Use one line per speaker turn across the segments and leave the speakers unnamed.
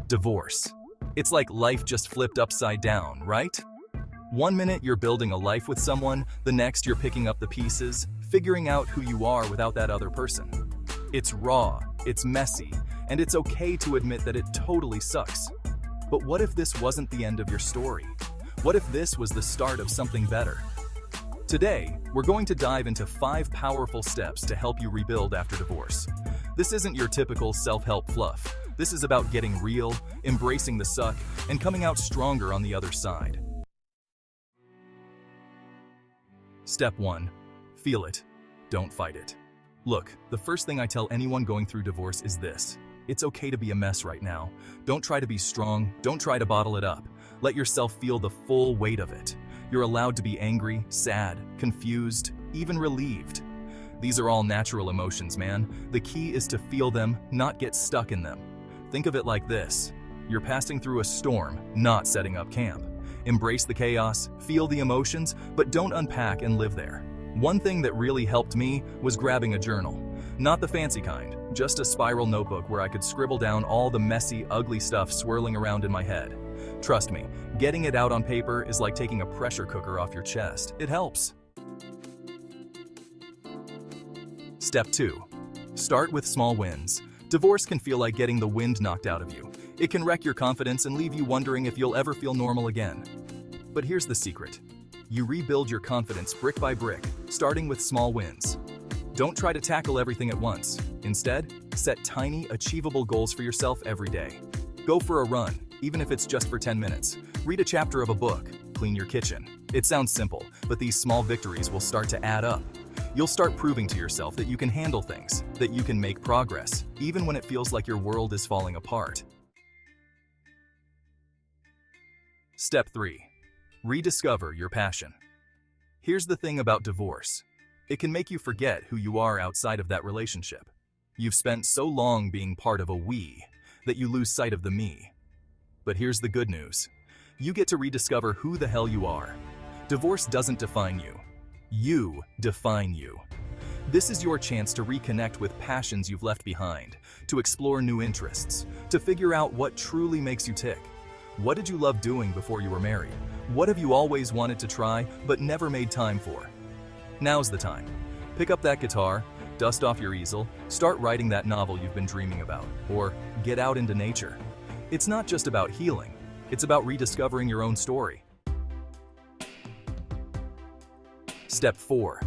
Divorce. It's like life just flipped upside down, right? One minute you're building a life with someone, the next you're picking up the pieces, figuring out who you are without that other person. It's raw, it's messy, and it's okay to admit that it totally sucks. But what if this wasn't the end of your story? What if this was the start of something better? Today, we're going to dive into 5 powerful steps to help you rebuild after divorce. This isn't your typical self-help fluff. This is about getting real, embracing the suck, and coming out stronger on the other side. Step 1. Feel it. Don't fight it. Look, the first thing I tell anyone going through divorce is this. It's okay to be a mess right now. Don't try to be strong. Don't try to bottle it up. Let yourself feel the full weight of it. You're allowed to be angry, sad, confused, even relieved. These are all natural emotions, man. The key is to feel them, not get stuck in them. Think of it like this. You're passing through a storm, not setting up camp. Embrace the chaos, feel the emotions, but don't unpack and live there. One thing that really helped me was grabbing a journal. Not the fancy kind, just a spiral notebook where I could scribble down all the messy, ugly stuff swirling around in my head. Trust me, getting it out on paper is like taking a pressure cooker off your chest. It helps. Step 2. Start with small wins. Divorce can feel like getting the wind knocked out of you. It can wreck your confidence and leave you wondering if you'll ever feel normal again. But here's the secret. You rebuild your confidence brick by brick, starting with small wins. Don't try to tackle everything at once. Instead, set tiny, achievable goals for yourself every day. Go for a run, even if it's just for 10 minutes. Read a chapter of a book. Clean your kitchen. It sounds simple, but these small victories will start to add up. You'll start proving to yourself that you can handle things, that you can make progress, even when it feels like your world is falling apart. Step 3. Rediscover your passion. Here's the thing about divorce. It can make you forget who you are outside of that relationship. You've spent so long being part of a we that you lose sight of the me. But here's the good news. You get to rediscover who the hell you are. Divorce doesn't define you. You define you. This is your chance to reconnect with passions you've left behind, to explore new interests, to figure out what truly makes you tick. What did you love doing before you were married? What have you always wanted to try but never made time for? Now's the time. Pick up that guitar, dust off your easel, start writing that novel you've been dreaming about, or get out into nature. It's not just about healing, it's about rediscovering your own story. Step 4.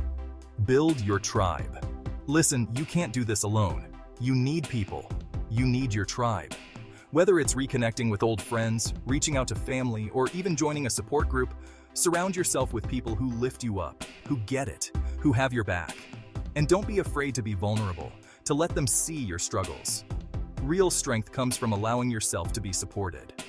Build your tribe. Listen, you can't do this alone. You need people. You need your tribe. Whether it's reconnecting with old friends, reaching out to family, or even joining a support group, surround yourself with people who lift you up, who get it, who have your back. And don't be afraid to be vulnerable, to let them see your struggles. Real strength comes from allowing yourself to be supported.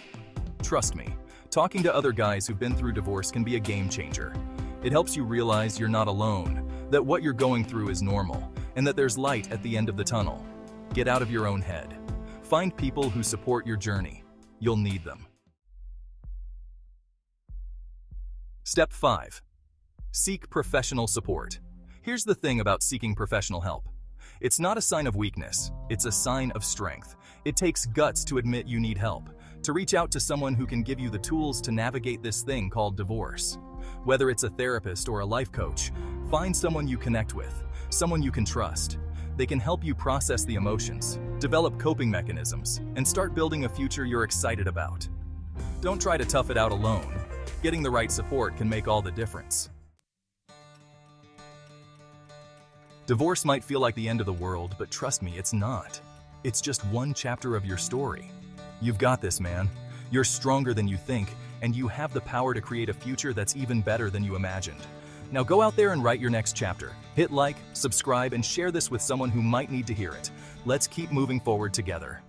Trust me, talking to other guys who've been through divorce can be a game changer. It helps you realize you're not alone, that what you're going through is normal, and that there's light at the end of the tunnel. Get out of your own head. Find people who support your journey. You'll need them. Step 5. Seek professional support. Here's the thing about seeking professional help. It's not a sign of weakness, it's a sign of strength. It takes guts to admit you need help, to reach out to someone who can give you the tools to navigate this thing called divorce. Whether it's a therapist or a life coach, find someone you connect with, someone you can trust. They can help you process the emotions, develop coping mechanisms, and start building a future you're excited about. Don't try to tough it out alone. Getting the right support can make all the difference. Divorce might feel like the end of the world, but trust me, it's not. It's just one chapter of your story. You've got this, man. You're stronger than you think, and you have the power to create a future that's even better than you imagined. Now go out there and write your next chapter. Hit like, subscribe, and share this with someone who might need to hear it. Let's keep moving forward together.